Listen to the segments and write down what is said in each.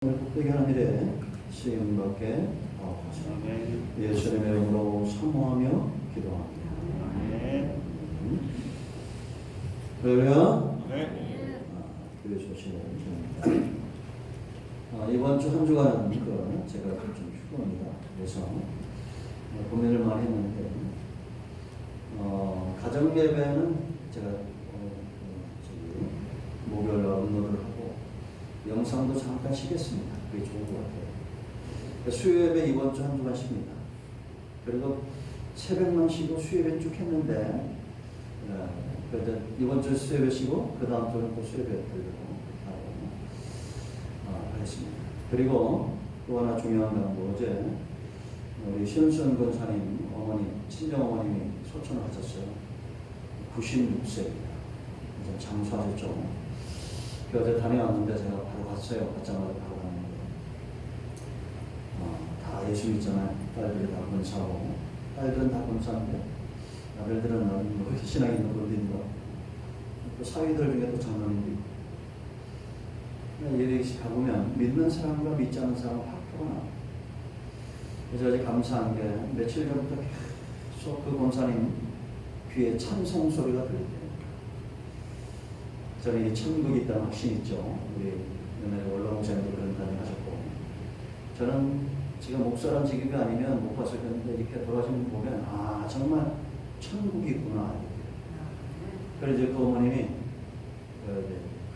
복되게 하는 일에 쓰임받게 하옵소서. 예수님의 이름으로 사모하며 기도합니다. 할렐루야. 교회 소식을 전합니다. 이번 주 한 주간은 제가 좀 휴가입니다. 그래서 고민을 많이 했는데 가정 예배는 제가 목요일 날 업로드를 하고 영상도 잠깐 쉬겠습니다. 그게 좋은 것 같아요. 수요예배 이번 주 한 주간 쉽니다. 그리고 새벽만 쉬고 수요예배 쭉 했는데 이번 주 수요예배 쉬고 그 다음 주는 또 수요예배 들려고 하겠습니다. 그리고 또 하나 중요한 건 어제 우리 신순 권사님 어머니, 친정 어머님이 소천을 하셨어요. 96세입니다. 이제 장수하셨죠. 어제 다녀왔는데 제가 바로 갔어요. 갔자마자 바로 갔는데 다 예수 믿잖아요. 딸들이 다 권사고 딸들은 다 권사인데 아들들은 뭐 신앙이 있는 분도 있고 또 사위들 중에 또 장로님도 있고 이렇게 가보면 믿는 사람과 믿지 않는 사람은 확 표가 나요. 그래서 어제 감사한 게 며칠 전부터 계속 그 권사님 귀에 찬송 소리가 들려요. 저는 이게 천국이 있다는 확신이 있죠. 우리 원로 목사님도 그런 다짐하셨고, 저는 제가 목사란 직업이 아니면 못 봤을 텐데 이렇게 돌아가시는 거 보면 정말 천국이 있구나. 그래서 그 어머님이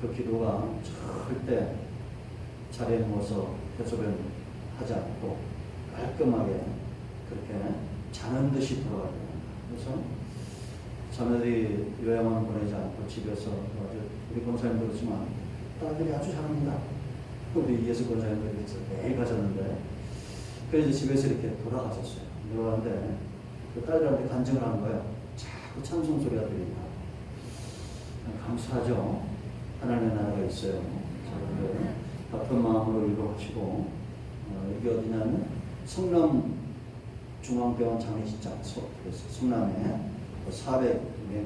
그 기도가 절대 자리에 누워서 해소변 하지 않고 깔끔하게 그렇게 자는 듯이 돌아가요. 그래서 자녀들이 요양원 보내지 않고 집에서 우리 권사님도 그렇지만 딸들이 아주 잘합니다. 우리 예수 권사님도 매일 가셨는데 그래서 집에서 이렇게 돌아가셨어요. 돌아가는데 그 딸들한테 간증을 한 거예요. 자꾸 찬송 소리가 들립니다. 감사하죠. 하나님의 나라가 있어요. 저를 같은 마음으로 일궈하시고 이게 어디냐면 성남 중앙병원 장례식장 성남에 400,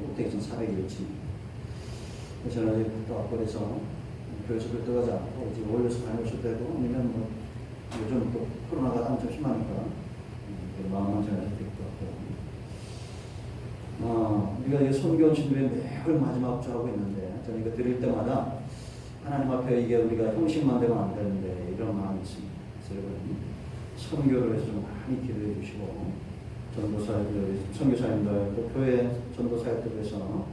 꼭대기선 401층. 저는 갔다 왔고 그래서 교회에서 들어가지 않고 지금 올려서 다녀오셔도 되고 아니면 뭐 요즘 또 코로나가 엄청 심하니까 마음만 전하셔도 될 것 같고 우리가 이 손교원 신부의 매월 마지막 주 하고 있는데 저는 이거 드릴 때마다 하나님 앞에 이게 우리가 형식만 되면 안 되는데 이런 마음이 있습니다. 그래서 여러분 선교를 위해서 좀 많이 기도해 주시고 전도사님들, 선교사님들, 또 교회 전도사님들 위해서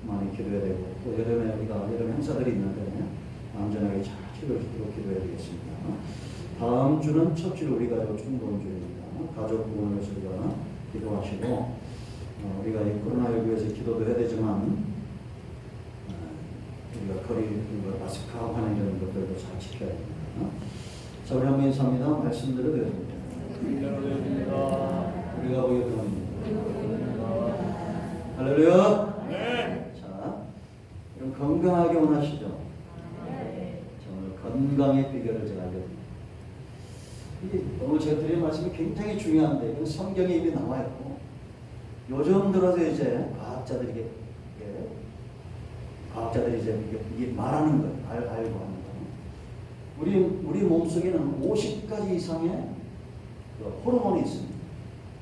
많이 기도해야 되고 또 여름에 우리가 여름 행사들이 있는데 안전하게 잘 치러질 수 있도록 기도해야 되겠습니다. 다음 주는 첫 주로 우리 가족 중보주입니다. 가족 부분을 위해서 우리가 기도하시고 우리가 이 코로나19에서 기도도 해야 되지만 우리가 거리 마스크하고 하는 이런 것들도 잘 지켜야 됩니다. 자, 우리 한번 인사합니다. 말씀드려도 됩니다. 우리가 보여드립니다. 할렐루야. 네. 자, 그럼 건강하게 원하시죠? 네. 오늘 건강의 비결을 제가 알려드립니다. 오늘 제가 드린 말씀이 굉장히 중요한데 이건 성경에 이미 나와 있고 요즘 들어서 이제 과학자들이 이게 말하는 거예요. 알고 하는 거예요. 우리 몸속에는 50가지 이상의 호르몬이 있습니다.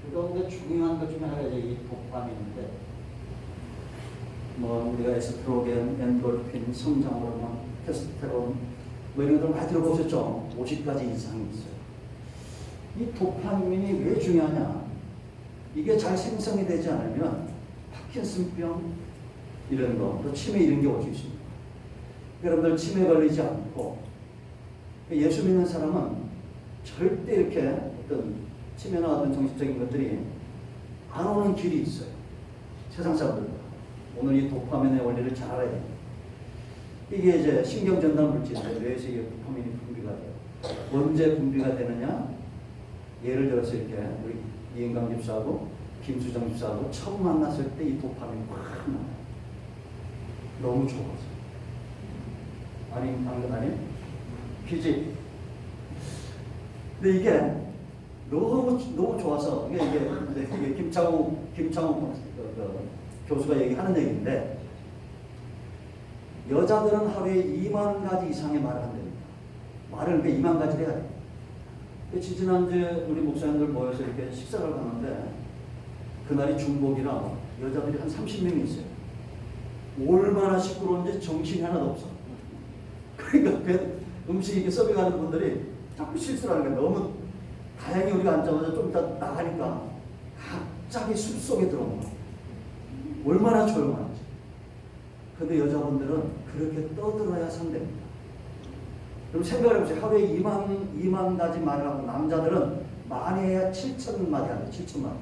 그 가운데 중요한 것 중에 하나가 이 도파민인데, 우리가 에스트로겐, 엔돌핀, 성장 호르몬, 테스토스테론, 이런 것들 많이 들어보셨죠? 50가지 이상이 있어요. 이 도파민이 왜 중요하냐? 이게 잘 생성이 되지 않으면 파킨슨병 이런 거, 또 치매 이런 게 올 수 있습니다. 여러분들 치매 걸리지 않고 예수 믿는 사람은 절대 이렇게 어떤 치매나 어떤 정신적인 것들이 안 오는 길이 있어요. 세상 사람들과. 오늘 이 도파민의 원리를 잘 알아야 됩니다. 이게 이제 신경전달 물질인데 뇌에서 이게 도파민이 분비가 돼요. 언제 분비가 되느냐? 예를 들어서 이렇게 우리 이은강 집사하고 김수정 집사하고 처음 만났을 때 이 도파민이 확 나와요. 너무 좋아서. 아니? 그지? 근데 이게 너무 좋아서 이게 김창호 교수가 얘기하는 얘기인데 여자들은 하루에 2만 가지 이상의 말을 한답니다. 말을 그 2만 가지를 해야 돼. 지지난주에 우리 목사님들 모여서 이렇게 식사를 하는데 그날이 중복이라 여자들이 한 30명이 있어요. 얼마나 시끄러운지 정신이 하나도 없어. 그러니까 그 음식 이렇게 서빙하는 분들이 자꾸 실수를 하는 거야. 너무 다행히 우리가 앉자마자 좀 이따 나가니까 갑자기 숲속에 들어온 거야. 얼마나 조용한지. 근데 여자분들은 그렇게 떠들어야 상대입니다. 그럼 생각을 해보세요. 하루에 2만 가지 말을 하고 남자들은 많이 해야 7천 마디 하는데 7천 마디.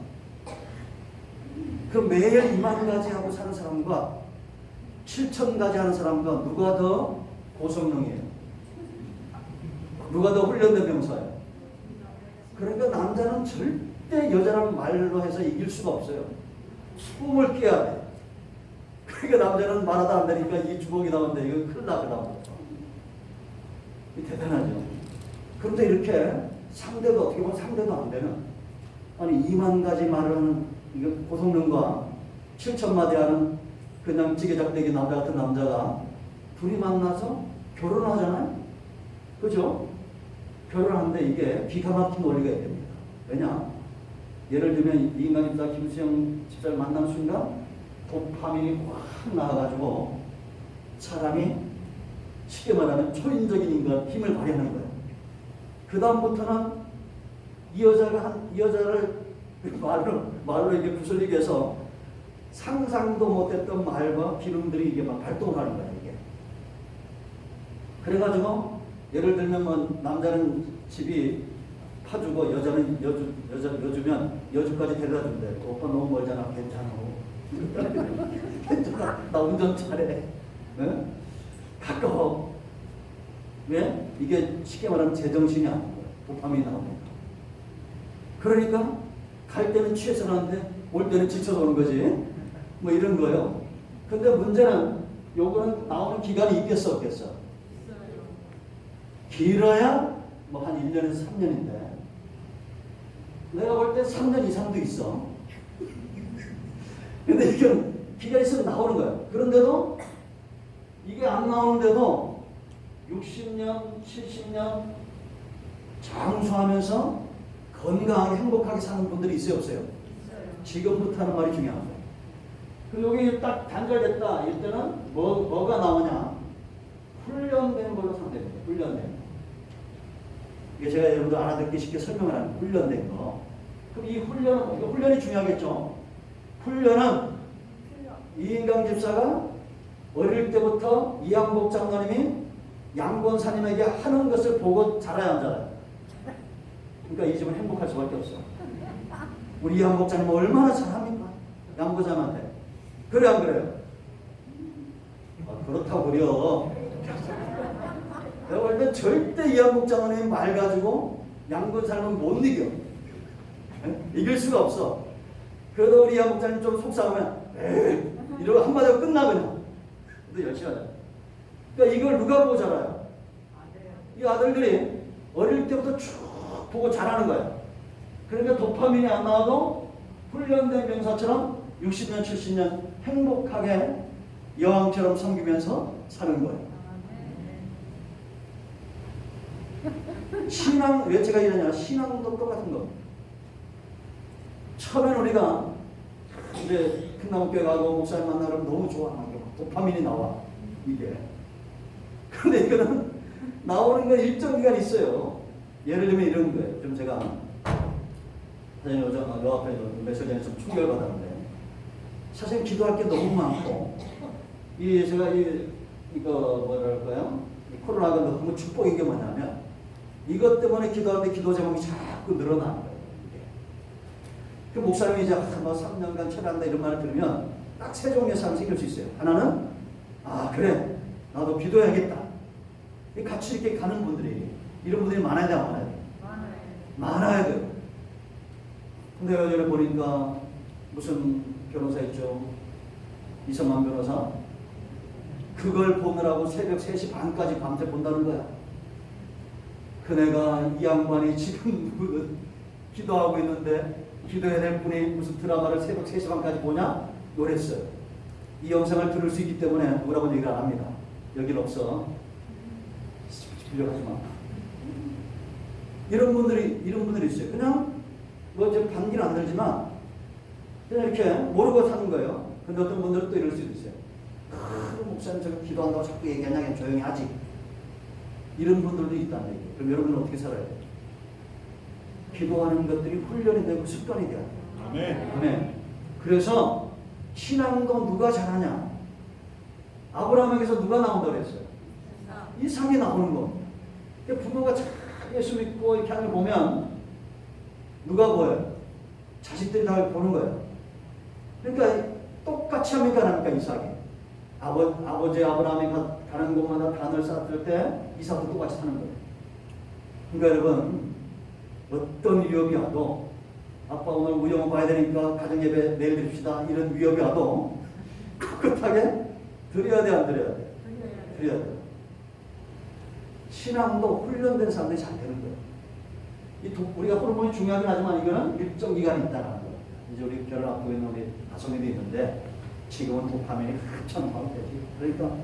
그럼 매일 2만 가지 하고 사는 사람과 7천 가지 하는 사람과 누가 더 고성능이에요? 누가 더 훈련된 병사예요? 그러니까 남자는 절대 여자랑 말로 해서 이길 수가 없어요. 숨을 끼야 돼. 그러니까 남자는 말하다 안 되니까 이 주먹이 나오는데 이거 큰일 나거든. 대단하죠. 그런데 이렇게 상대도 어떻게 보면 상대도 안 되는, 아니 2만 가지 말을 하는 고성능과 7천 마디 하는 그냥 찌개작대기 남자 같은 남자가 둘이 만나서 결혼하잖아요. 그죠? 결혼하는데 이게 기가 막힌 원리가 있답니다. 왜냐? 예를 들면 이인강 집사 김수영 집사를 만난 순간 도파민이 확 나와가지고 사람이 쉽게 말하면 초인적인 인간 힘을 발휘하는 거예요. 그 다음부터는 이 여자를 말로 이게 부슬리게 해서 상상도 못했던 말과 기능들이 이게 막 발동을 하는 거예요. 이게. 그래가지고 예를 들면 뭐 남자는 집이 파주고 여자는 여주면 여주까지 데려다 준대. 오빠 너무 멀잖아. 괜찮아. 괜찮아. 나 운전 잘해. 네? 가까워. 왜? 이게 쉽게 말하면 제정신이 아닌 거예요. 도파민이 나오니까. 그러니까 갈 때는 취해서 가는데 올 때는 지쳐서 오는 거지. 뭐 이런 거예요. 근데 문제는 요거는 나오는 기간이 있겠어 없겠어? 길어야 뭐 한 1년에서 3년인데 내가 볼 때 3년 이상도 있어. 근데 이건 기간이 있으면 나오는 거예요. 그런데도 이게 안 나오는데도 60년, 70년 장수하면서 건강하게 행복하게 사는 분들이 있어요, 없어요? 지금부터 하는 말이 중요한 거예요. 그리고 여기 딱 단절됐다. 이때는 뭐가 나오냐? 훈련된 걸로 상대됩니다. 훈련된 거. 이게 제가 여러분들 알아듣기 쉽게 설명을 하는 훈련된 거. 그럼 이 훈련은, 이거 훈련이 중요하겠죠? 훈련은 이인강 집사가 어릴 때부터 이양복 장로님이 양권사님에게 하는 것을 보고 자라야 안 자라요. 그러니까 이 집은 행복할 수밖에 없어. 우리 이양복 장로님 얼마나 잘합니까? 양보자한테. 그래 안 그래요? 그렇다고 그려. 내가 볼 때 절대 이양복 장로님 말 가지고 양권사님은 못 이겨. 이길 수가 없어. 그러다 우리 이양복 장로님 좀 속상하면 에이 이러고 한마디로 끝나거든. 근데 열심히 하자. 그러니까 이걸 누가 보고 자라요? 이 아들들이 어릴 때부터 쭉 보고 자라는 거야. 그러니까 도파민이 안 나와도 훈련된 병사처럼 60년, 70년 행복하게 여왕처럼 섬기면서 사는 거예요. 신앙, 왜 제가 이러냐? 신앙도 똑같은 겁니다. 처음엔 우리가 이제 큰나무교회 가고 목사님 만나면 너무 좋아. 도파민이 나와. 이게. 그런데 이거는 나오는 건 일정 기간 있어요. 예를 들면 이런 거예요. 좀 제가 사실 요 앞에 며칠 전에 좀 충격을 받았는데 사실 기도할 게 너무 많고 제가 이거 뭐랄까요? 코로나가 너무 축복인 게 뭐냐면 이것 때문에 기도할 때 기도 제목이 자꾸 늘어나는 거예요. 이게. 그 목사님이 이제 뭐 3년간 철한다 이런 말을 들으면 딱 세 종류의 사람이 생길 수 있어요. 하나는 그래 나도 기도해야겠다. 같이 이렇게 가는 분들이 이런 분들이 많아야 돼, 안 많아야 돼? 많아야 돼요. 근데 요즘에 보니까 무슨 변호사 있죠? 이성만 변호사. 그걸 보느라고 새벽 3시 반까지 밤새 본다는 거야. 그네가 이 양반이 지금 기도하고 있는데 기도해야 될 분이 무슨 드라마를 새벽 3시 반까지 보냐? 노랬어요. 이 영상을 들을 수 있기 때문에 뭐라고 얘기를 안 합니다. 여긴 없어. 빌려가지 마. 이런 분들이 있어요. 그냥 뭐 이제 반기는 안 들지만 그냥 이렇게 모르고 사는 거예요. 근데 어떤 분들은 또 이럴 수도 있어요. 목사님 저거 기도한다고 자꾸 얘기하냐, 그냥 조용히 하지. 이런 분들도 있다는 얘기예요. 그럼 여러분은 어떻게 살아야 돼요? 기도하는 것들이 훈련이 되고 습관이 돼야 돼요. 아멘. 아멘. 그래서 신앙도 누가 잘하냐? 아브라함에게서 누가 나온다고 그랬어요? 이삭이 나오는 겁니다. 부모가 잘 예수 믿고 이렇게 하는 걸 보면 누가 보여요? 자식들이 다 보는 거예요. 그러니까 똑같이 합니까? 안 합니까? 이삭이. 아버지 아브라함이 가는 곳마다 단을 쌓을 때 이삭도 똑같이 하는 거예요. 그러니까 여러분, 어떤 위협이 와도 아빠 오늘 우영우 봐야 되니까 가정예배 내일 드립시다, 이런 위협이 와도 꿋꿋하게 드려야 돼, 안 드려야 돼? 드려야 돼. 신앙도 훈련된 사람들이 잘 되는 거예요. 우리가 호르몬이 중요하긴 하지만 이거는 일정 기간이 있다는 거예요. 이제 우리 결혼 앞두고 있는 우리 다솜이도 있는데 지금은 도파민이 한참 나올 때지. 그러니까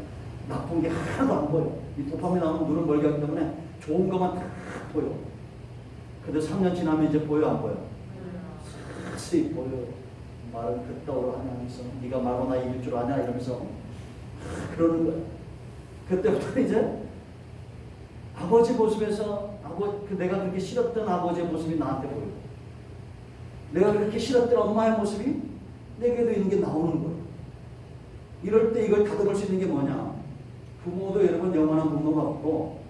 나쁜 게 하나도 안 보여. 이 도파민 나오면 눈을 멀게 하기 때문에 좋은 것만 다 보여. 근데 3년 지나면 이제 보여, 안 보여? 스이 보여. 말은 그따위로 하면서 네가 말로 나 이길 줄 아냐 이러면서 그러는 거야. 그때부터 이제 아버지 모습에서 내가 그렇게 싫었던 아버지의 모습이 나한테 보이고, 내가 그렇게 싫었던 엄마의 모습이 내게도 있는 게 나오는 거예요. 이럴 때 이걸 다듬을 수 있는 게 뭐냐? 부모도 여러분 영원한 부모가 없고,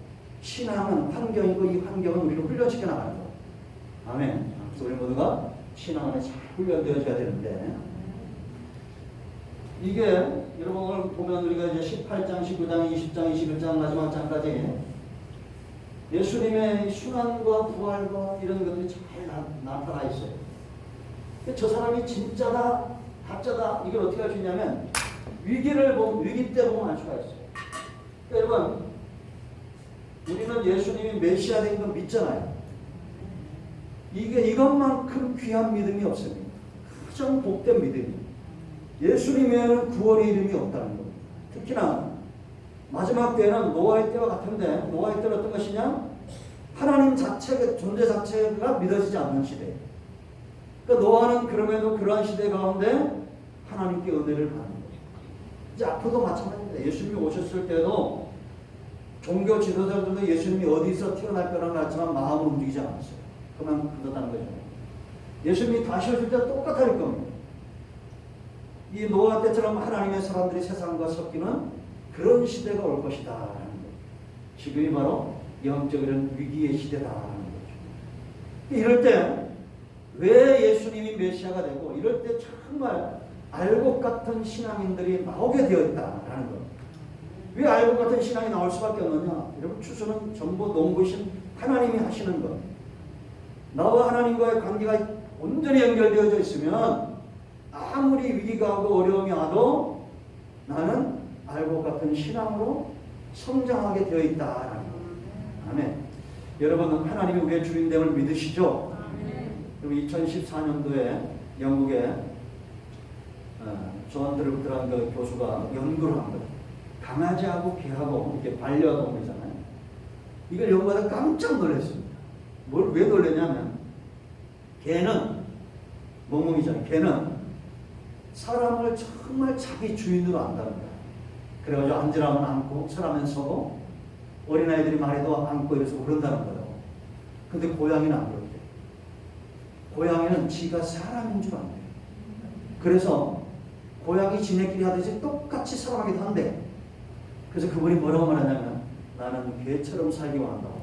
신앙은 환경이고 이 환경은 우리를 훈련시켜 나가는 거예요. 아멘. 그래서 우리 모두가 신앙 안에 잘 훈련되어져야 되는데, 이게 여러분 오늘 보면 우리가 이제 18장, 19장, 20장, 21장 마지막 장까지 예수님의 순환과 부활과 이런 것들이 잘 나타나 있어요. 저 사람이 진짜다, 가짜다, 이걸 어떻게 할 수 있냐면 위기 때 보면 알 수가 있어요. 그러니까 여러분, 우리는 예수님이 메시아 된 건 믿잖아요. 이것만큼 귀한 믿음이 없습니다. 가장 복된 믿음이. 예수님 외에는 구원의 이름이 없다는 겁니다. 특히나 마지막 때는 노아의 때와 같은데, 노아의 때는 어떤 것이냐? 하나님 자체가, 존재 자체가 믿어지지 않는 시대예요. 그러니까 노아는 그럼에도 그러한 시대 가운데 하나님께 은혜를 받는 거죠. 이제 앞으로도 마찬가지입니다. 예수님이 오셨을 때도 종교 지도자들도 예수님이 어디서 태어날 거라는 알지만 마음을 움직이지 않았어요. 그만 믿었다는 거죠. 예수님이 다시 오실 때 똑같을 겁니다. 이 노아 때처럼 하나님의 사람들이 세상과 섞이는 그런 시대가 올 것이다 라는 거예요. 지금이 바로 영적인 위기의 시대다라는 거죠. 이럴 때 왜 예수님이 메시아가 되고, 이럴 때 정말 알곡 같은 신앙인들이 나오게 되어 있다라는 거예요. 왜 알곡 같은 신앙이 나올 수밖에 없느냐? 여러분, 추수는 전부 농부신 하나님이 하시는 것. 나와 하나님과의 관계가 온전히 연결되어져 있으면 아무리 위기가 오고 어려움이 와도 나는 알곡 같은 신앙으로 성장하게 되어 있다라는 거예요. 아멘. 여러분은 하나님이 우리의 주인됨을 믿으시죠? 그리고 2014년도에 영국에 존 드루트라는 그 교수가 연구를 한 거예요. 강아지하고 개하고 이렇게 반려동물이잖아요. 이걸 연구하다 깜짝 놀랐습니다. 왜 놀랐냐면, 개는 멍멍이잖아요. 개는 사람을 정말 자기 주인으로 안다는 거예요. 그래가지고 앉으라면 앉고 서라면 서고 어린아이들이 말해도 앉고 이래서 그런다는 거예요. 근데 고양이는 안 그런대요. 고양이는 지가 사람인 줄 안대요. 그래서 고양이 지네끼리 하듯이 똑같이 사랑하기도 한대. 그래서 그분이 뭐라고 말하냐면, 나는 개처럼 살기 원한다고.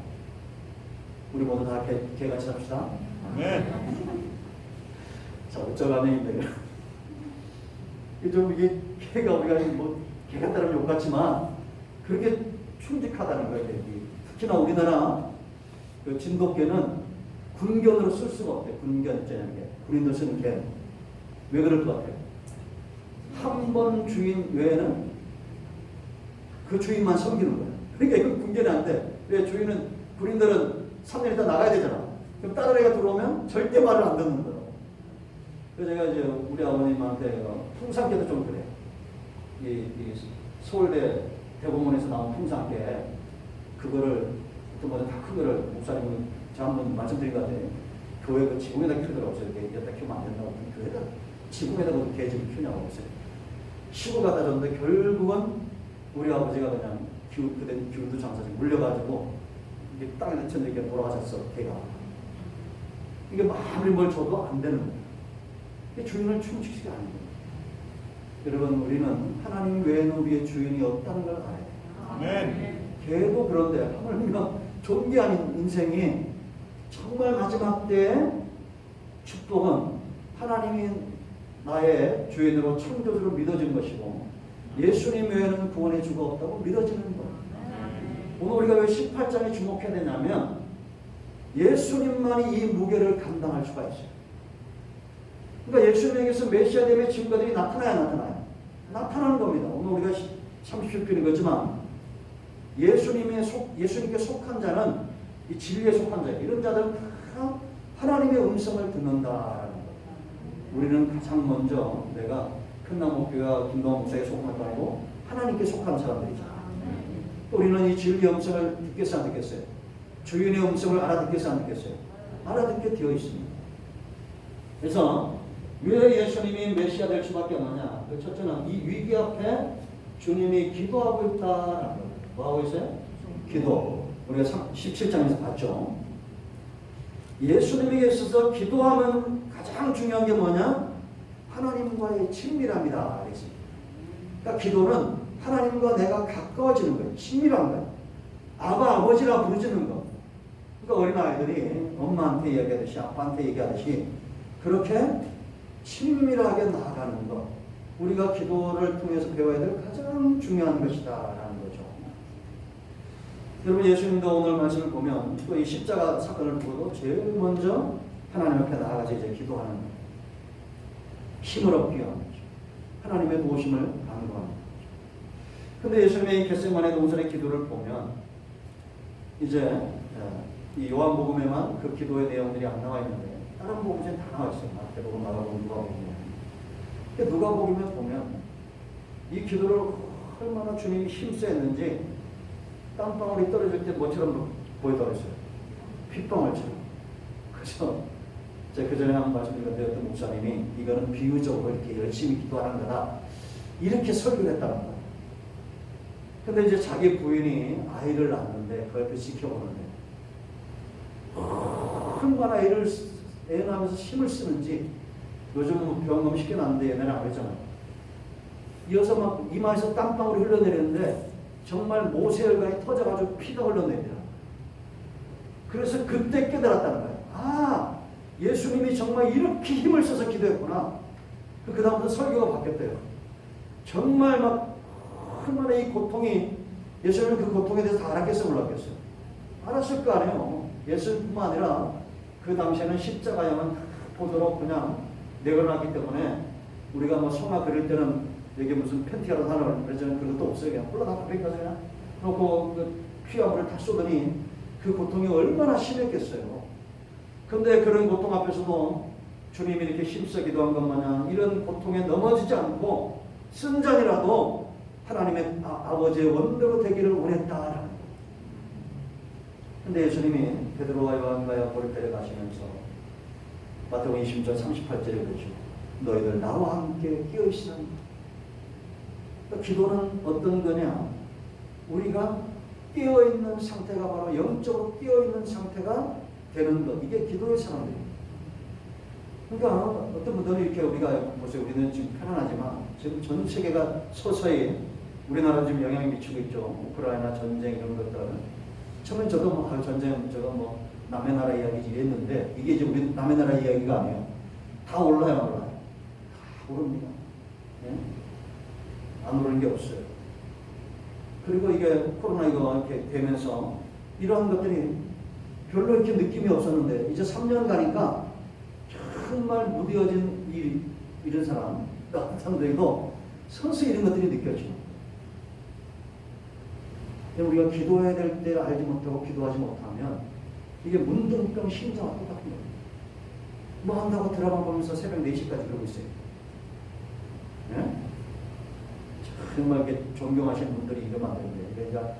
우리 모두 다 개같이 삽시다. 네. 자, 어쩌라는 좀 이게 개가 우리가 뭐 개 같다는 욕 같지만 그렇게 충직하다는 거예요. 특히나 우리나라 그 진돗개는 군견으로 쓸 수가 없대요. 군견 있잖아요. 군인들 쓰는 개. 왜 그럴 것 같아요? 한 번 주인 외에는 그 주인만 섬기는 거예요. 그러니까 이건 군견이 안 돼. 왜? 주인은, 군인들은 3년 있다 나가야 되잖아. 그럼 다른 애가 들어오면 절대 말을 안 듣는 거예요. 그래서 제가 이제 우리 아버님한테 풍산개도 좀 그래요. 이 서울대 대공원에서 나온 풍산개, 그거를 어떤 분은 다 크기를 목사님은 제가 한번 말씀드린 것 같아요. 교회 그 지붕에다 키우더라고요. 여기다 키우면 안 된다고. 교회가 지붕에다 그 개집을 키우냐고 그랬어요. 시골 갖다 줬는데 결국은 우리 아버지가 그냥 그때 기울도 장사지 물려가지고 이게 땅에 let쳤는데 이게 돌아가셨어. 개가. 이게 아무리 뭘 줘도 안 되는 거예요. 이게 주인을 충직시키지 않는 거예요. 여러분 우리는 하나님 외에는 우리의 주인이 없다는 걸 알아야 돼요. 아멘. 개도 그런데 하물며 존귀한 인생이 정말 마지막 때의 축복은 하나님이 나의 주인으로 창조주로 믿어진 것이고 예수님 외에는 구원의 주가 없다고 믿어지는 거예요. 오늘 우리가 왜 18장에 주목해야 되냐면 예수님만이 이 무게를 감당할 수가 있어요. 그러니까 예수님에게서 메시아됨의 증거들이 나타나요. 나타나는 겁니다. 오늘 우리가 37편인 거지만 예수님께 속한 자는 이 진리에 속한 자 이런 자들은 다 하나님의 음성을 듣는다라는 거예요. 우리는 가장 먼저 내가 큰나무교회와 김동원 목사에 속한 것도 아니고 하나님께 속한 사람들이죠. 또 우리는 이 진리의 음성을 듣겠어 안 듣겠어요? 주인의 음성을 알아듣겠어 안 듣겠어요? 알아듣게 되어 있습니다. 그래서 왜 예수님이 메시아 될 수밖에 없느냐? 그 첫째는 이 위기 앞에 주님이 기도하고 있다라는 거예요. 뭐 하고 있어요? 기도. 우리가 17장에서 봤죠. 예수님에게 있어서 기도하면 가장 중요한 게 뭐냐? 하나님과의 친밀함이다. 그랬습니다. 그러니까 기도는 하나님과 내가 가까워지는 거예요. 친밀한 거예요. 아버지라 부르짖는 거. 그러니까 어린아이들이 엄마한테 얘기하듯이 아빠한테 얘기하듯이 그렇게 친밀하게 나아가는 것. 우리가 기도를 통해서 배워야 될 가장 중요한 것이다라는 거죠. 여러분 예수님도 오늘 말씀을 보면 또 이 십자가 사건을 보고도 제일 먼저 하나님 앞에 나아가서 이제 기도하는 거예요. 힘을 얻기 위한 거죠. 하나님의 도우심을 간구하는 거죠. 근데 예수님의 겟세마네 동산의 기도를 보면 이제 이 요한복음에만 그 기도의 내용들이 안 나와 있는데 다른 복음에 다 나와 있어요. 마태복음, 마가복음, 누가복음. 누가복음에 보면 이 기도를 얼마나 주님이 힘쓰였는지 땀방울이 떨어질 때 뭐처럼 보이더랬어요. 핏방울처럼. 그래서 제가 그 전에 한번 말씀드렸는데 어떤 목사님이 이거는 비유적으로 이렇게 열심히 기도하는 거다. 이렇게 설교를 했다는 거예요. 근데 이제 자기 부인이 아이를 낳았는데 그 옆에 지켜보는데 얼마나 애 낳으면서 힘을 쓰는지 요즘은 병원 쉽게 낳는데 옛날에 안 그랬잖아요. 이어서 막 이마에서 땀방울이 흘러내리는데 정말 모세혈관이 터져가지고 피가 흘러내리더라. 그래서 그때 깨달았다는 거예요. 아, 예수님이 정말 이렇게 힘을 써서 기도했구나. 그 다음부터 설교가 바뀌었대요. 정말 막 얼마나 이 고통이 예수님은 그 고통에 대해서 다 알았겠어요, 몰랐겠어요? 알았을 거 아니에요. 예수뿐만 아니라 그 당시에는 십자가야만 보도록 그냥 내걸어놨기 때문에 우리가 뭐 성화 그릴 때는 여기 무슨 팬티라도 하나 그러잖아요. 그런 것도 없어요. 그냥 올라가 버리니까 그냥 그렇고 그 피와 물을 다 쏟으니 그 고통이 얼마나 심했겠어요. 근데 그런 고통 앞에서도 주님이 이렇게 힘써 기도한 것 마냥 이런 고통에 넘어지지 않고 순전이라도 하나님의 아버지의 원대로 되기를 원했다라는 거예요. 근데 예수님이 베드로와 요한과 야고보를 데려가시면서 마태복음 20장 38절에 그러죠. 너희들 나와 함께 끼어있으라. 그러니까 기도는 어떤 거냐? 우리가 끼어있는 상태가 바로 영적으로 끼어있는 상태가 되는 것. 이게 기도의 사람들입니다. 그러니까 어떤 분들은 이렇게 우리가 보세요. 우리는 지금 편안하지만 지금 전 세계가 서서히 우리나라 지금 영향이 미치고 있죠. 우크라이나 전쟁 이런 것들은. 처음엔 저도 뭐 전쟁 저거 뭐 남의 나라 이야기지 이랬는데 이게 이제 우리 남의 나라 이야기가 아니에요. 다 올라요, 안 올라요? 다 오릅니다. 네? 안 오르는 게 없어요. 그리고 이게 코로나 이렇게 되면서 이러한 것들이 별로 이렇게 느낌이 없었는데 이제 3년 가니까 정말 무뎌진 이런 사람, 같은 사람들도 서서히 이런 것들이 느껴지죠. 우리가 기도해야 될 때 알지 못하고 기도하지 못하면 이게 문둥병 심장과 똑같은 거예요. 뭐 한다고 드라마 보면서 새벽 4시까지 그러고 있어요. 네? 정말 이렇게 존경하시는 분들이 이러면 안 되는데, 그러니까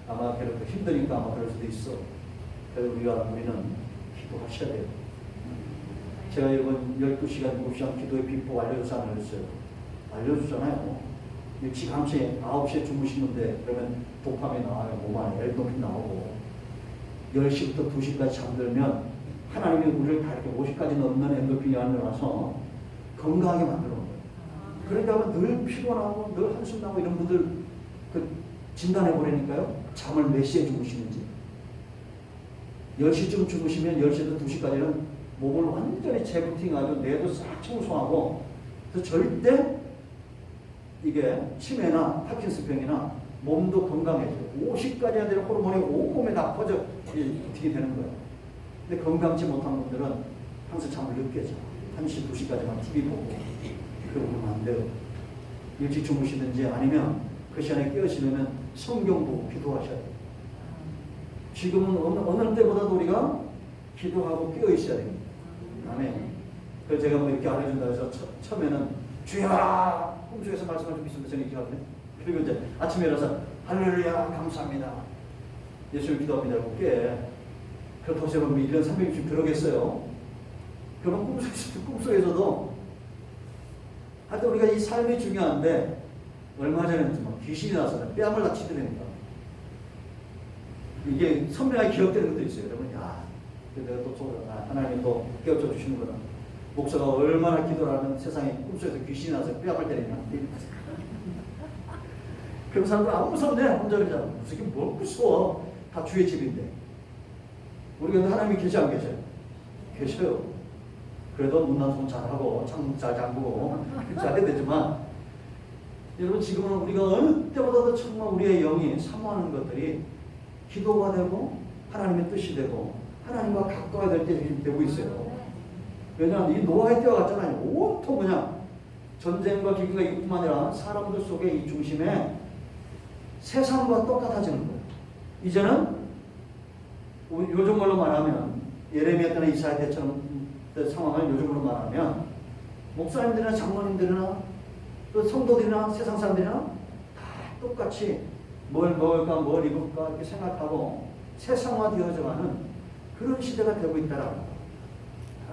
아마 그렇게 힘드니까 아마 그럴 수도 있어. 그래서 우리는 기도하셔야 돼요. 제가 이번 12시간, 7시간 기도의 비법 알려줘서 안 알려줬어요? 알려주잖아요. 일찌감치 9시에 주무시는데 그러면 도파민 나와요. 몸 안에 엔도핀 나오고 10시부터 2시까지 잠들면 하나님이 우리를 다 이렇게 50까지 넘는 엔도핀이 안에 와서 건강하게 만들어 놓은 거예요. 그러니까 늘 피곤하고 늘 한숨 나고 이런 분들 진단해 보라니까요. 잠을 몇 시에 주무시는지. 10시쯤 주무시면 10시부터 2시까지는 몸을 완전히 재부팅하고 뇌도 싹 청소하고 그래서 절대 이게 치매나 파킨슨병이나 몸도 건강해져요. 50까지 되는 호르몬이 온몸에 다 퍼져 어떻게 되는 거예요. 근데 건강치 못한 분들은 항상 잠을 늦게 자. 1시, 2시까지만 TV 보고 그러면 안 돼요. 일찍 주무시든지 아니면 그 시간에 깨어시려면 성경 보고 기도하셔야 돼요. 지금은 어느 때보다도 우리가 기도하고 깨어 있어야 됩니다. 아멘. 그래서 제가 뭐 이렇게 알려준다 해서 처음에는 주야 꿈속에서 말씀을 좀 있으면서 이렇게 하거든요. 그리고 이제 아침에 일어나서 할렐루야 감사합니다. 예수를 기도합니다. 이렇게 깨. 그렇다고 해서 1년 360 그러겠어요. 그러면 꿈속에서도 하여튼 우리가 이 삶이 중요한데 얼마 전에 귀신이 나서 뺨을 다치더랍니다. 이게 선명하게 기억되는 것도 있어요. 여러분, 내가 또 하나님 또 깨우쳐 주시는구나. 목사가 얼마나 기도를 하면 세상에 꿈속에서 귀신이 나서 뺨을 때리냐. 그럼 사람들 아무 무섭네. 혼자 그러잖아. 무슨 뭘 무서워. 다 주의 집인데. 우리가 하나님이 계시 안 계셔요? 계셔요. 그래도 문단속 잘하고 창문 잘 잠그고 잘해야 되지만 여러분 지금은 우리가 어느 때보다도 정말 우리의 영이 사모하는 것들이 기도가 되고 하나님의 뜻이 되고 하나님과 가까워야 될 때 되고 있어요. 왜냐하면 이 노아의 때와 같잖아요. 온통 그냥 전쟁과 기근과 이뿐만 아니라 사람들 속에 이 중심에 세상과 똑같아지는 거예요. 이제는 요즘 말로 말하면 예레미야 때나 이사야 때처럼 상황을 요즘으로 말하면 목사님들이나 장로님들이나 또 성도들이나 세상 사람들이나 다 똑같이 뭘 먹을까 뭘 입을까 이렇게 생각하고 세상화되어져가는 그런 시대가 되고 있다라는 거예요.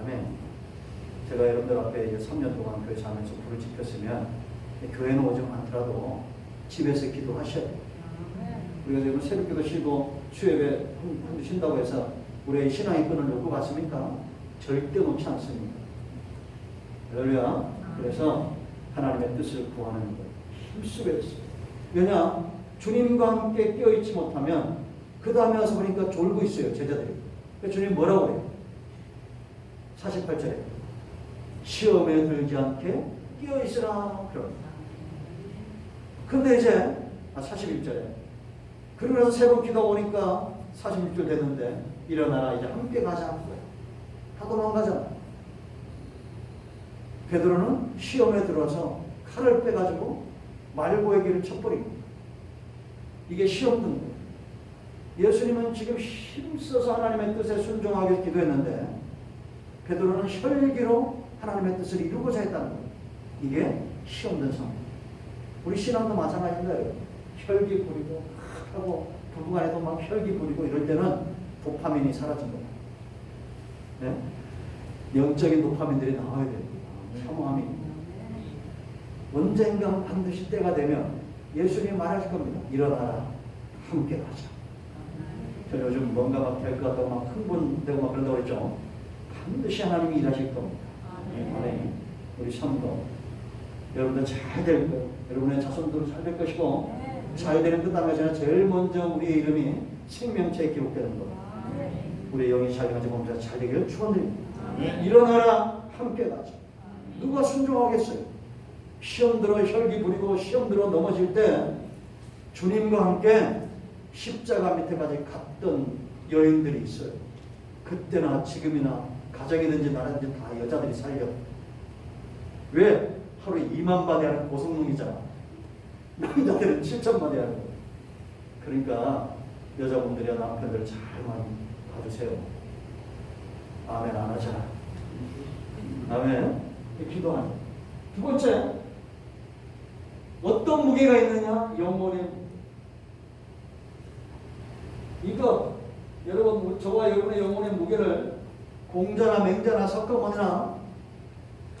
아멘. 제가 여러분들 앞에 이제 3년 동안 교회 자면서 불을 지폈으면 교회는 오지 않더라도 집에서 기도하셔야 돼요. 우리가 지금 새벽기도 쉬고 수요예배 쉰다고 해서 우리의 신앙의 끈을 놓고 갔습니까? 절대 놓지 않습니다. 할렐루야. 그래서 하나님의 뜻을 구하는 것 힘쓰게 됐어요. 왜냐? 주님과 함께 깨어있지 못하면 그 다음에 와서 보니까 졸고 있어요. 제자들이. 주님 뭐라고 해요? 48절에 시험에 들지 않게 깨어있으라 그럽니다. 근데 이제 41절에 그러고 나서 세 번 기도 오니까 46절 됐는데 일어나라 이제 함께 가자. 다 도망가잖아. 베드로는 시험에 들어서 칼을 빼가지고 말고의 길을 쳐버립니다. 이게 시험 든 거예요. 예수님은 지금 힘써서 하나님의 뜻에 순종하기 기도했는데 베드로는 혈기로 하나님의 뜻을 이루고자 했다는 거예요. 이게 시험 든 상황. 우리 신앙도 마찬가지인데요. 혈기 부리고 하고 부부간에도 막 혈기 부리고 이럴 때는 도파민이 사라진 거예요. 네? 영적인 도파민들이 나와야 됩니다. 사모함이. 언젠가 반드시 때가 되면 예수님이 말하실 겁니다. 일어나라. 함께 가자. 저 요즘 뭔가 막 될 것 같다고 막 흥분되고 막 그런다고 그랬죠. 반드시 하나님이 일하실 겁니다. 아멘. 우리 삶도 여러분들 잘 될 거예요. 여러분의 자손들은 잘 될 것이고 잘 되는 것 하면서 제일 먼저 우리의 이름이 생명체에 기록되는 것. 우리 영이 잘 가지고 몸자 잘 되기를 축원드립니다. 일어나라 함께 가자. 누가 순종하겠어요? 시험 들어 혈기 부리고 시험 들어 넘어질 때 주님과 함께 십자가 밑에까지 갔던 여인들이 있어요. 그때나 지금이나 가정이든지 나라든지 다 여자들이 살려. 왜? 하루에 2만 바디 하는 고성능이잖아. 남자들은 7천 바디 하는 거예요. 그러니까 여자분들이나 남편들 잘 많이 봐주세요. 아멘 안 하잖아. 아멘. 기도하는. 두 번째, 어떤 무게가 있느냐? 영혼의 이거 여러분, 저와 여러분의 영혼의 무게를 공자나 맹자나 석가모니나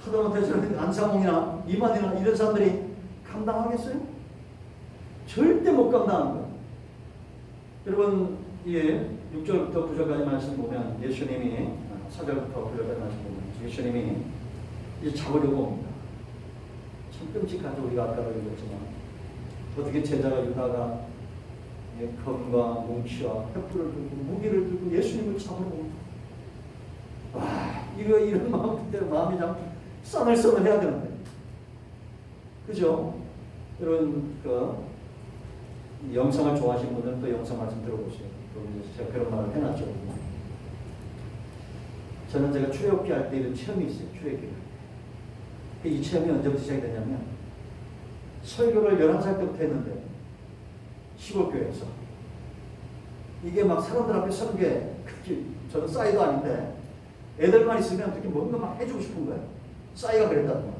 하다못해 저런 안상홍이나 이만희나 이런 사람들이 감당하겠어요? 절대 못 감당하는 거예요. 여러분, 예, 6절부터 9절까지 말씀 보면 예수님이 4절부터 9절까지 말씀 보면 예수님이 이제 잡으려고 옵니다. 참 끔찍하죠. 우리가 아까도 읽었지만 어떻게 제자가 유다가 검과 뭉치와 횃불을 들고 무기를 들고 예수님을 잡으러 옵니다. 와, 이런 마음 그때 마음이 참 싸늘싸늘해야 되는데, 그죠? 여러분 영상을 좋아하시는 분들은 또 영상 말씀 들어보세요. 제가 그런 말을 해놨죠. 저는 제가 출애굽기 할 때 이런 체험이 있어요. 출애굽기. 이 체험이 언제부터 시작이 되냐면 설교를 11살 때부터 했는데 시골교회에서 이게 막 사람들 앞에 서는 게 저는 싸이도 아닌데 애들만 있으면 특히 뭔가 막 해주고 싶은 거예요. 싸이가 그랬다는 거예요.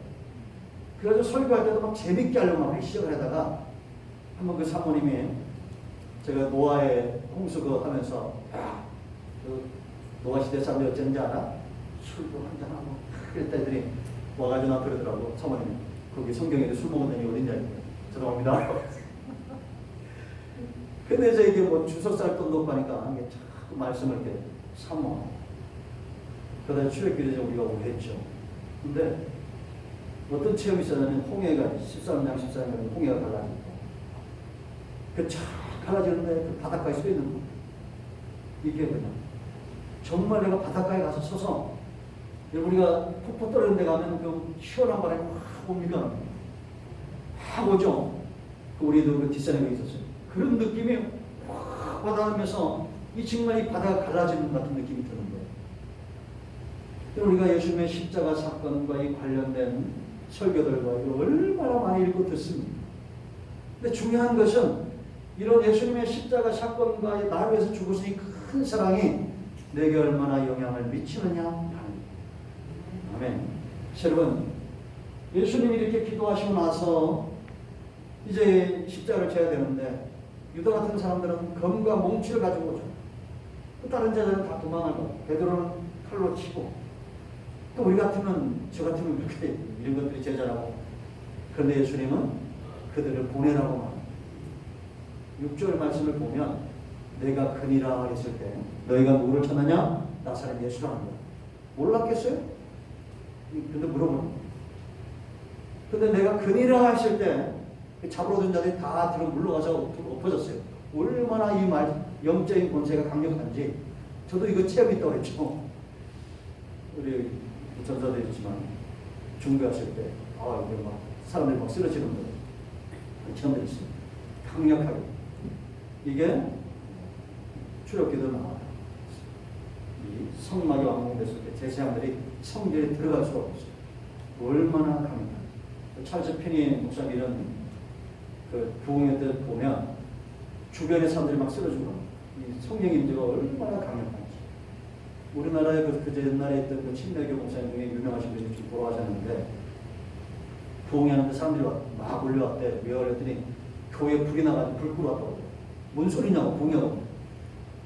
그래서 설교할 때도 막 재밌게 하려고 막 시작을 하다가 한번 그 사모님이 제가 노아의 홍수 그거 하면서 야, 그 노아 시대 사람들이 어쩐지 알아? 술도 한잔하고 그랬다 애들이 와가지고 나 그러더라고. 사모님이 거기 성경에 술 먹은 애이 어딨냐 이거. 죄송합니다. 근데 저 이게 뭐 주석살 돈도 없고 하니까 이게 자꾸 말씀을 이렇게 사모. 그러다 출애굽기를 우리가 오래 했죠. 근데 어떤 체험이 있었냐면 홍해가 13장 14장에 홍해가 갈라지고 그쫙 갈라지는데 그 바닷가에 서 있는 거. 이게 그냥 정말 내가 바닷가에 가서 서서 우리가 폭포 떨어지는 데 가면 그 시원한 바람이 확 옵니까? 확 오죠. 우리도 그 뒷산에 있었어요. 그런 느낌이 확 와닿으면서 이 정말 이 바다가 갈라지는 같은 느낌이 드는 거예요. 우리가 예수님의 십자가 사건과 이 관련된 설교들과 얼마나 많이 읽고 듣습니다. 근데 중요한 것은 이런 예수님의 십자가 사건과 나를 위해서 죽으시니 큰 사랑이 내게 얼마나 영향을 미치느냐 하는 거예요. 아멘. 여러분, 예수님이 이렇게 기도하시고 나서 이제 십자가를 져야 되는데 유다 같은 사람들은 검과 몽치를 가지고 오죠. 또 다른 자들은 다 도망하고 베드로는 칼로 치고 또 우리 같으면 저 같으면 그렇게 이런 것들이 제자라고. 그런데 예수님은 그들을 보내라고 말합니다. 6절 말씀을 보면 내가 그니라 했을 때 너희가 누구를 찾느냐? 나사렛 예수라는 거야. 몰랐겠어요? 근데 물어보는. 근데 내가 그니라 했을 때 잡으러 든 자들이 다 뒤로 물러가서 엎어졌어요. 얼마나 이 말 영적인 권세가 강력한지. 저도 이거 체험이 있다고 했죠. 우리 전사도 있지만 중교하실 때 이게 막 사람들이 막 쓰러지는 거 체험도 있어요. 강력하게. 이게 출애굽기도 나와요. 이 성막이 완공됐을 때 제사장들이 성전에 들어갈 수가 없어요. 얼마나 강력한지. 찰스 피니 목사님은 그 부흥회 때 보면 주변의 사람들이 막 쓰러지고 이 성령 임재가 얼마나 강력한지. 우리나라에 그 옛날에 있던 그 침례교 목사님 중에 유명하신 분이 좀 돌아가셨는데 부흥회하는데 사람들이 막 올려왔대. 왜 그랬더니 교회에 불이 나가지고 불 끄러 왔다고. 뭔 소리냐고 부흥회하고.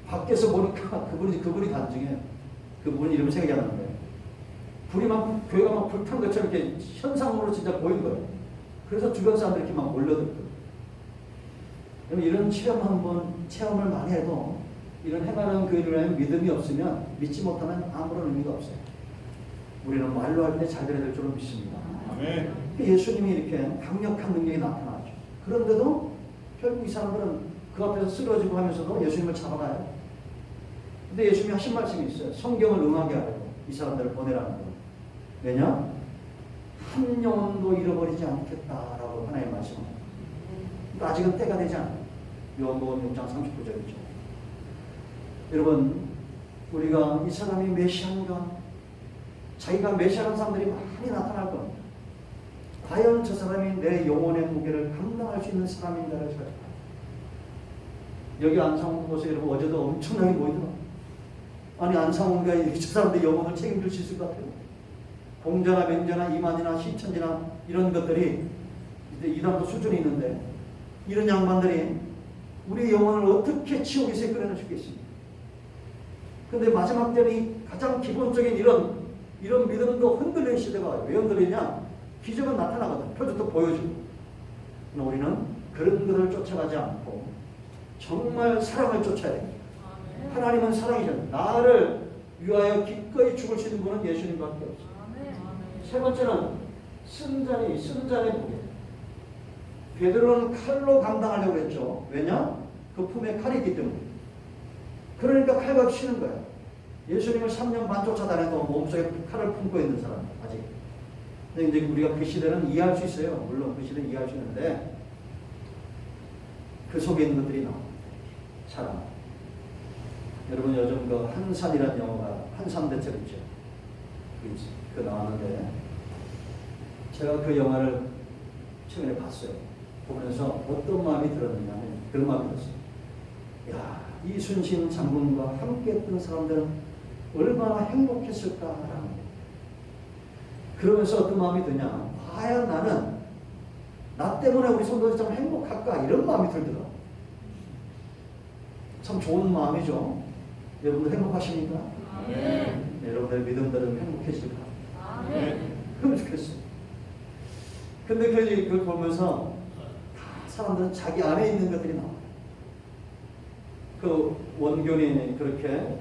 밖에서 보니까 그분이 단증해. 그분 이름이 생각이 안 나는데 불이 막 교회가 막 불탄 것처럼 이렇게 현상으로 진짜 보인 거예요. 그래서 주변 사람들이 이렇게 막 몰려들거든요. 이런 체험을 많이 해도 이런 행하는 교회를 믿음이 없으면 믿지 못하면 아무런 의미가 없어요. 우리는 말로 할 때 잘 들어야 될 줄로 믿습니다. 아멘. 예수님이 이렇게 강력한 능력이 나타나죠. 그런데도 결국 이 사람들은 그 앞에서 쓰러지고 하면서도 예수님을 잡아가요. 근데 예수님이 하신 말씀이 있어요. 성경을 응하게 하려고 이 사람들을 보내라는 거예요. 왜냐? 한 영혼도 잃어버리지 않겠다라고 하나님 말씀합니다. 그러니까 아직은 때가 되지 않아요. 요한복음 6장 39절이죠. 여러분, 우리가 이 사람이 메시아인가? 자기가 메시아라는 사람들이 많이 나타날 겁니다. 과연 저 사람이 내 영혼의 무게를 감당할 수 있는 사람인가를 생각해요. 여기 안상홍 보세요. 여러분, 어제도 엄청나게 모이더라고요. 아니, 안상홍가 저 사람들 영혼을 책임질 수 있을 것 같아요. 공자나 맹자나 이만희나 신천지나 이런 것들이 이제 이단도 수준이 있는데 이런 양반들이 우리 영혼을 어떻게 지옥에서 끌어낼 수 있겠습니까? 근데 마지막 때는 이 가장 기본적인 이런 믿음도 흔들리는 시대가 왜 흔들리냐? 기적은 나타나거든. 표적도 보여주고. 우리는 그런 것을 쫓아가지 않고 정말 사랑을 쫓아야 됩니다. 하나님은 사랑이잖아요. 나를 위하여 기꺼이 죽을 수 있는 분은 예수님밖에 없어요. 세 번째는 쓴 잔의 무게. 베드로는 칼로 감당하려고 했죠. 왜냐? 그 품에 칼이 있기 때문에. 그러니까 칼과 치는 거야. 예수님을 3년 반 쫓아다녀도 몸속에 칼을 품고 있는 사람 아직. 근데 이제 우리가 그 시대는 이해할 수 있어요. 물론 그 시대는 이해할 수 있는데 그 속에 있는 것들이 나옵니다. 사랑. 여러분 요즘 그 한산이라는 영화가 한산대첩 있죠. 그 나왔는데 제가 그 영화를 최근에 봤어요. 보면서 어떤 마음이 들었느냐면 그런 마음이 들었어요. 야, 이순신 장군과 함께 했던 사람들은 얼마나 행복했을까라는 거예요. 그러면서 어떤 마음이 드냐? 과연 나는 나 때문에 우리 성도들 참 행복할까? 이런 마음이 들더라고요. 참 좋은 마음이죠. 여러분들 행복하십니까? 네. 여러분들 믿음들은 행복해질까? 그러면 좋겠어요. 근데 그걸 보면서 다 사람들은 자기 안에 있는 것들이 나와요. 그 원균이 그렇게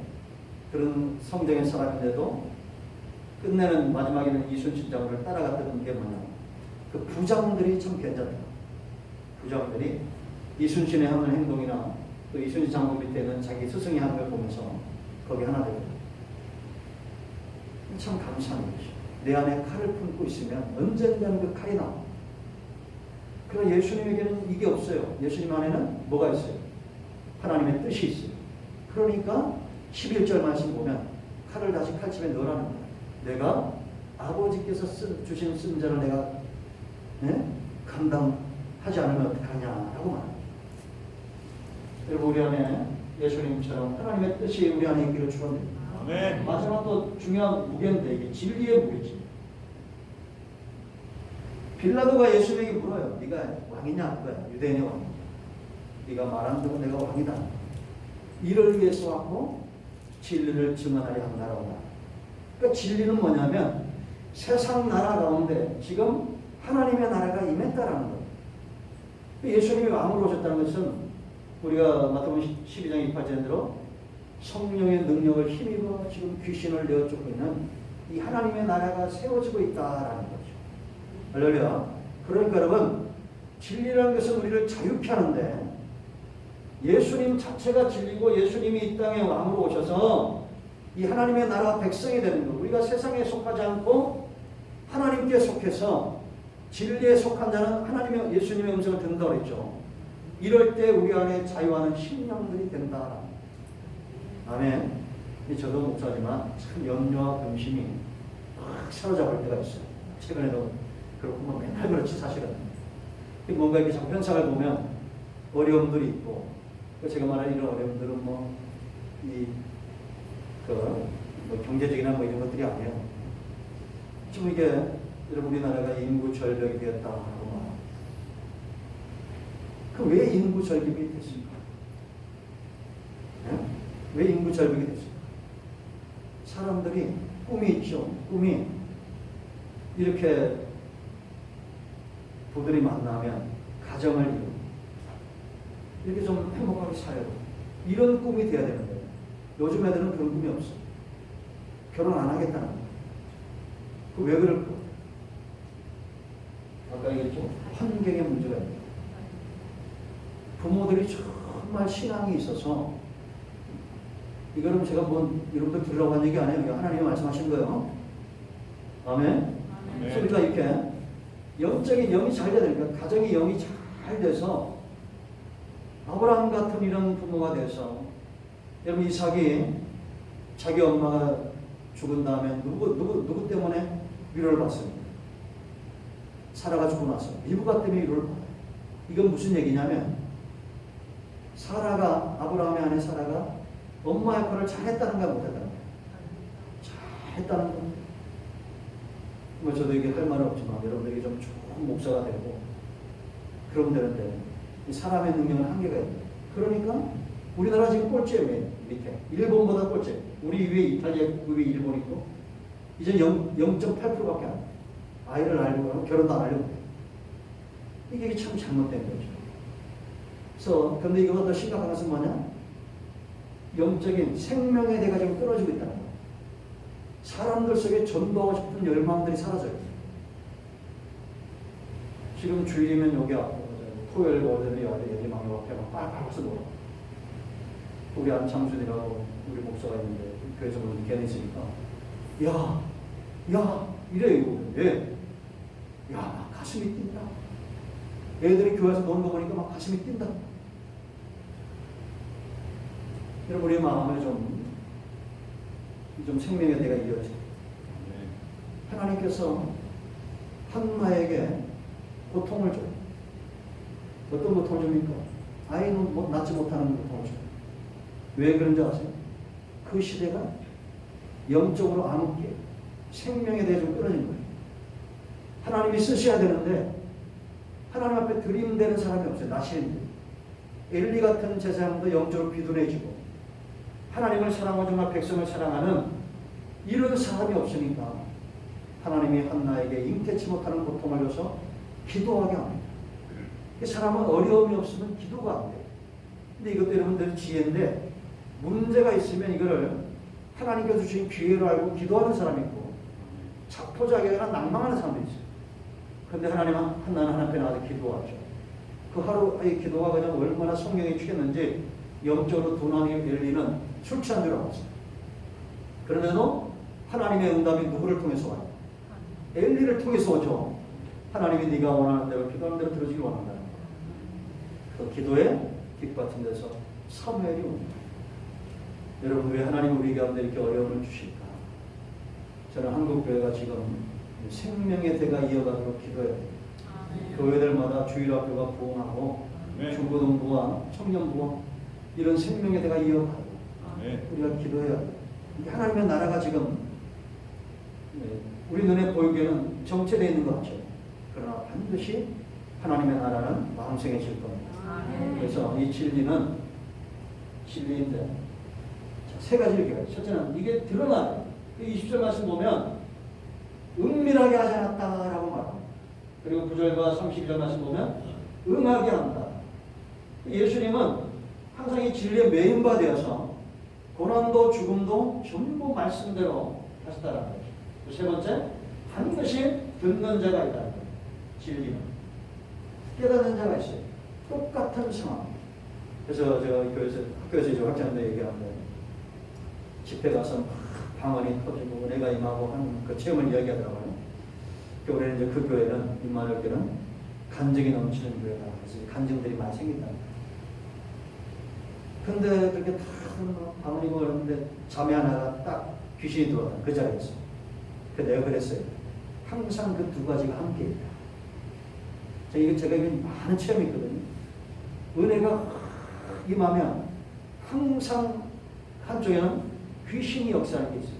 그런 성경의 사람인데도 끝내는 마지막에는 이순신 장군을 따라갔던 게 뭐냐? 그 부장들이 참 괜찮다. 부장들이 이순신의 하는 행동이나 또 이순신 장군 밑에 있는 자기 스승이 하는 걸 보면서 거기 하나 되고 참 감사한 것이죠. 내 안에 칼을 품고 있으면 언젠가는 그 칼이 나와. 그러나 예수님에게는 이게 없어요. 예수님 안에는 뭐가 있어요? 하나님의 뜻이 있어요. 그러니까 11절 말씀 보면 칼을 다시 칼집에 넣으라는 거예요. 내가 아버지께서 주신 쓴 자를 내가 감당하지 않으면 어떡하냐라고 말합니다. 여러분 우리 안에 예수님처럼 하나님의 뜻이 우리 안에 있기를 축원드립니다. 아멘. 마지막 또 중요한 무게인데 이게 진리의 무게지. 빌라도가 예수님에게 물어요. 네가 왕이냐? 그거야. 유대인의 왕이냐? 네가 말하는 대로 내가 왕이다. 이를 위해서 왔고 진리를 증언하려 한다라고 말합니다. 그러니까 진리는 뭐냐면 세상 나라 가운데 지금 하나님의 나라가 임했다라는 거예요. 예수님이 왕으로 오셨다는 것은 우리가 마태복음 12장 28절대로 성령의 능력을 힘입어 지금 귀신을 내어쫓고 있는 이 하나님의 나라가 세워지고 있다라는 거죠. 할렐루야. 그러니까 여러분 진리라는 것은 우리를 자유케 하는데 예수님 자체가 진리고 예수님이 이 땅에 왕으로 오셔서 이 하나님의 나라 백성이 되는 것. 우리가 세상에 속하지 않고 하나님께 속해서 진리에 속한 자는 하나님의 예수님의 음성을 듣는다고 했죠. 이럴 때 우리 안에 자유하는 심령들이 된다. 아멘. 저도 목사지만 참 염려와 근심이 막 사로잡을 때가 있어요. 최근에도 그렇고 뭐 맨날 그렇지 사실은. 뭔가 이렇게 형상을 보면 어려움들이 있고 제가 말하는 이런 어려움들은 뭐 경제적이나 뭐 이런 것들이 아니에요. 지금 이게 여러분 우리나라가 인구 절벽이 되었다 하고 막. 그 왜 인구 절벽이 됐습니까? 네? 왜 인구 절벽이 됐습니까? 사람들이 꿈이 있죠. 꿈이 이렇게 부들이 만나면 가정을 이루고 이렇게 좀 행복하게 살고 이런 꿈이 돼야 되는데 요즘 애들은 그런 꿈이 없어. 결혼 안 하겠다는 거야. 왜 그럴까? 아까 얘기했죠. 환경의 문제가 있다. 부모들이 정말 신앙이 있어서 이거는 제가 여러분들 들으라고 한 얘기 아니에요. 하나님이 말씀하신 거예요. 아멘. 그러니까 이렇게 영적인 영이 잘 돼야 되니까 가정의 영이 잘 돼서 아브라함 같은 이런 부모가 돼서 여러분 이삭이 자기 엄마가 죽은 다음에 누구 때문에 위로를 받습니다. 사라가 죽고 나서 리브가 때문에 위로를 받아요. 이건 무슨 얘기냐면 아브라함의 아내 사라가 엄마 역할을 잘했다는가 못했다는 거예요. 잘했다는 거. 뭐 저도 이게 할 말은 없지만 여러분들에게 좀 좋은 목사가 되고 그러면 되는데 이 사람의 능력은 한계가 있어요. 그러니까 우리나라 지금 꼴찌예요. 밑에 일본보다 꼴찌. 우리 위에 이탈리아 있고 그 위에 일본 있고 이제 0.8%밖에 안 돼. 아이를 알고 결혼도 안 하려고 해. 이게 참 잘못된 거죠. 그래서 근데 이거보다 더 심각한 것은 뭐냐? 영적인 생명에 대가 지금 끊어지고 있다는 거예요. 사람들 속에 전도하고 싶은 열망들이 사라져요. 지금 주일이면 여기 앞에 토요일 오전에 여기 망에 앞에 막 빨빨서 놀아. 우리 안창준이라고 우리 목사가 있는데 교회에서 보는 걔네 있으니까 야 이래요. 예. 야, 막 가슴이 뛴다. 애들이 교회에서 노는 거 보니까 막 가슴이 뛴다. 여러분, 우리 마음에 좀 생명의 대가 이어져요. 하나님께서 한나에게 고통을 줘요. 어떤 고통을 줍니까? 아이는 낳지 못하는 고통을 줘요. 왜 그런지 아세요? 그 시대가 영적으로 암흑기에 생명에 대해 좀 끊어진 거예요. 하나님이 쓰셔야 되는데 하나님 앞에 드림되는 사람이 없어요. 나시린데 엘리 같은 제사장도 영적으로 비둔해지고 하나님을 사랑하고 정말 백성을 사랑하는 이런 사람이 없으니까 하나님이 한나에게 잉태치 못하는 고통을 줘서 기도하게 합니다. 이 사람은 어려움이 없으면 기도가 안 돼요. 근데 이것도 여러분들 지혜인데 문제가 있으면 이거를 하나님께서 주신 기회로 알고 기도하는 사람이 있고 자포자기나 낭망하는 사람도 있어요. 그런데 하나님은 한나는 하나님 앞에 나와서 기도하죠. 그 하루의 기도가 그냥 얼마나 성령에 취했는지 영적으로 도난이 엘리는 술 취한 줄 알았어요. 그러면서 하나님의 응답이 누구를 통해서 와요? 엘리를 통해서 오죠. 하나님이 네가 원하는 대로 기도하는 대로 들어주길 원한다는 거예요. 그 기도의 뒷받침 돼서 사무엘이 옵니다. 여러분, 왜 하나님 우리 가운데 이렇게 어려움을 주실까? 저는 한국교회가 지금 생명의 대가 이어가도록 기도해야 돼요. 교회들마다 주일학교가 부흥하고 중고등부와 청년부와 이런 생명의 대가 이어가고 우리가 기도해야 돼요. 하나님의 나라가 지금 우리 눈에 보이기에는 정체되어 있는 것 같죠. 그러나 반드시 하나님의 나라는 왕성해질 겁니다. 그래서 이 진리는 진리인데 세 가지를 얘기해요. 첫째는 이게 드러나요. 20절 말씀 보면 은밀하게 하지 않았다라고 말합니다. 그리고 9절과 32절 말씀 보면 응하게 한다. 예수님은 항상 이 진리에 매인바 되어서 고난도 죽음도 전부 말씀대로 하셨다는 거죠. 세 번째, 반드시 듣는 자가 있다는 거예요. 진리는 깨닫는 자가 있어요. 똑같은 상황. 그래서 제가 학교에서 이제 학생들 얘기하는데 집회 가서 방언이 터지고 은혜가 임하고 하는 그 체험을 이야기하더라고요. 올해는 이제 그 교회는 임마누엘 교회는 간증이 넘치는 교회다. 그래서 간증들이 많이 생긴다. 근데 그렇게 다 방언이 그러는데 잠이 하나가 딱 귀신이 들어왔다. 그 자리에서. 그래서 내가 그랬어요. 항상 그 두 가지가 함께 있다. 제가 이게 많은 체험이 있거든요. 은혜가 임하면 항상 한쪽에는 귀신이 역사하는 게 있어요.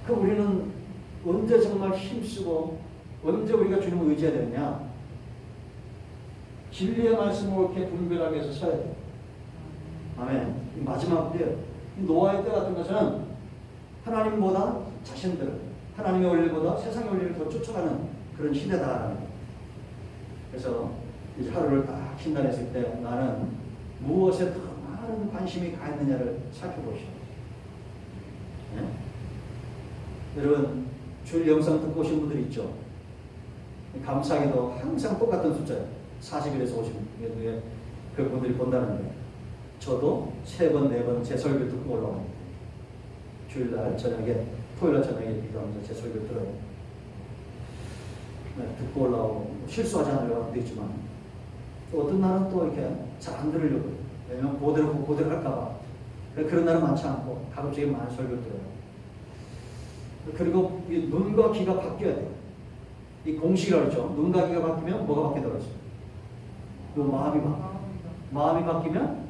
그 우리는 언제 정말 힘쓰고 언제 우리가 주님을 의지해야 되느냐? 진리의 말씀을 이렇게 분별하게 해서 서야 돼요. 아멘. 마지막 때요. 노아의 때 같은 것은 하나님보다 자신들을, 하나님의 원리보다 세상의 원리를 더 쫓아가는 그런 시대다라는 거예요. 그래서 이제 하루를 딱 진단했을 때 나는 무엇에 더 많은 관심이 가 있느냐를 살펴보시오. 네? 여러분, 주일 영상 듣고 오신 분들 있죠? 감사하게도 항상 똑같은 숫자예요. 40일에서 50일. 그 분들이 본다는데 저도 3번, 4번 제 설교 듣고 올라옵니다. 주일날 저녁에, 토요일날 저녁에 기도하면서 제 설교 들어요. 네, 듣고 올라오고 실수하지 않으려고 하면 되지만 또 어떤 날은 또 이렇게 잘 안 들으려고 해요. 왜냐면 그대로 할까봐. 그런 날은 많지 않고 가급적이 많은 설교 들어요. 그리고 이 눈과 귀가 바뀌어야 돼요. 이 공식이라고 했죠. 눈과 귀가 바뀌면 뭐가 바뀌더라고요? 요 마음이 바뀌어요. 마음이 바뀌면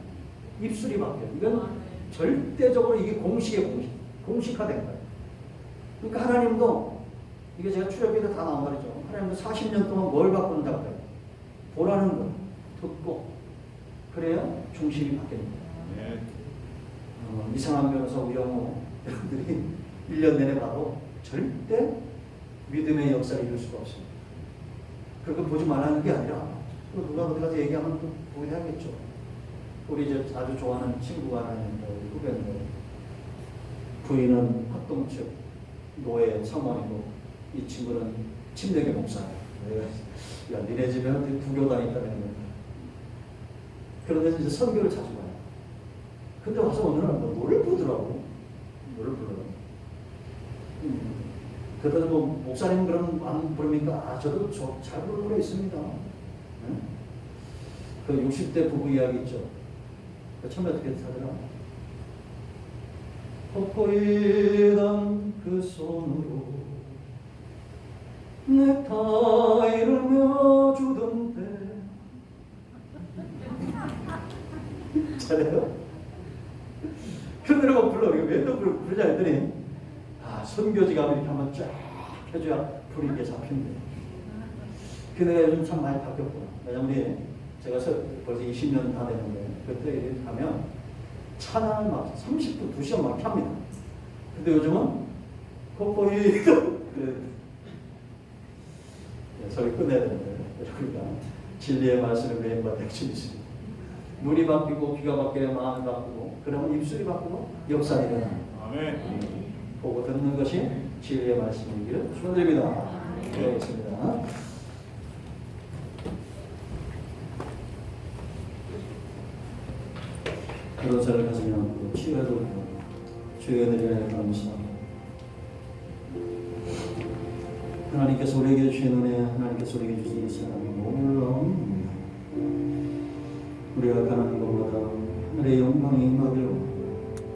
입술이 바뀌어요. 이건 절대적으로 이게 공식화된 거예요. 그러니까 하나님도 이게 제가 출애굽기도 다 나온 말이죠. 하나님도 40년 동안 뭘 바꾼다고 해요? 보라는 거, 듣고 그래야 중심이 바뀌는 거예요. 이상한 변호사 우영우 여러분들이 1년 내내 봐도 절대 믿음의 역사를 이룰 수가 없습니다. 그렇게 보지 말라는 게 아니라 또 누가 어디 가서 얘기하면 또 보게 해야겠죠. 우리 이제 아주 좋아하는 친구가 하나 있는데 우리 후배인데 부인은 학동측 노예 사모이고 이 친구는 침례교 목사예요. 내가 야 니네 집에 어디 부교단이 있다는 거야. 그런데 이제 선교를 자주 가요. 근데 와서 오늘 뭐 노래를 부르더라고. 노래를 부르더라고. 그때도 뭐 목사님 그런 안 부릅니까? 아 저도 잘 부르는 노래 있습니다. 네? 그 60대 부부 이야기 있죠. 그 처음에 어떻게 하더라? 헛보이던 그 손으로 넥타이를 메어주던 때 잘해요? 그 노래 막 불러. 이거 왜 또 부르자 했더니 선교지가 이렇게 한번 쫙 펴줘야 불이 이게 잡힌대. 그 내가 요즘 참 많이 바뀌었구나. 왜냐면 제가 벌써 20년 다 됐는데 그때 가면 차를 막 30분, 2시간 막 켭니다. 근데 요즘은 콧보이도 소리 끝내야 되는데 그러니까 진리의 말씀을 매일 받을 수 있습니다. 눈이 바뀌고 귀가 바뀌고 마음이 바뀌고 그러면 입술이 바뀌고 역사가 일어나요. 아멘. 보고 듣는 것이 진리의 말씀이기를 축원드립니다. 기도하겠습니다. 그런 자를 가지고 안고 치유해도 주의 은혜를 감사합니다. 하나님께서 우리에게 주신 은혜, 하나님께서 우리에게 주신 이 사랑이 놀라운 우리가 가는 것마다 하늘의 영광이 임하기를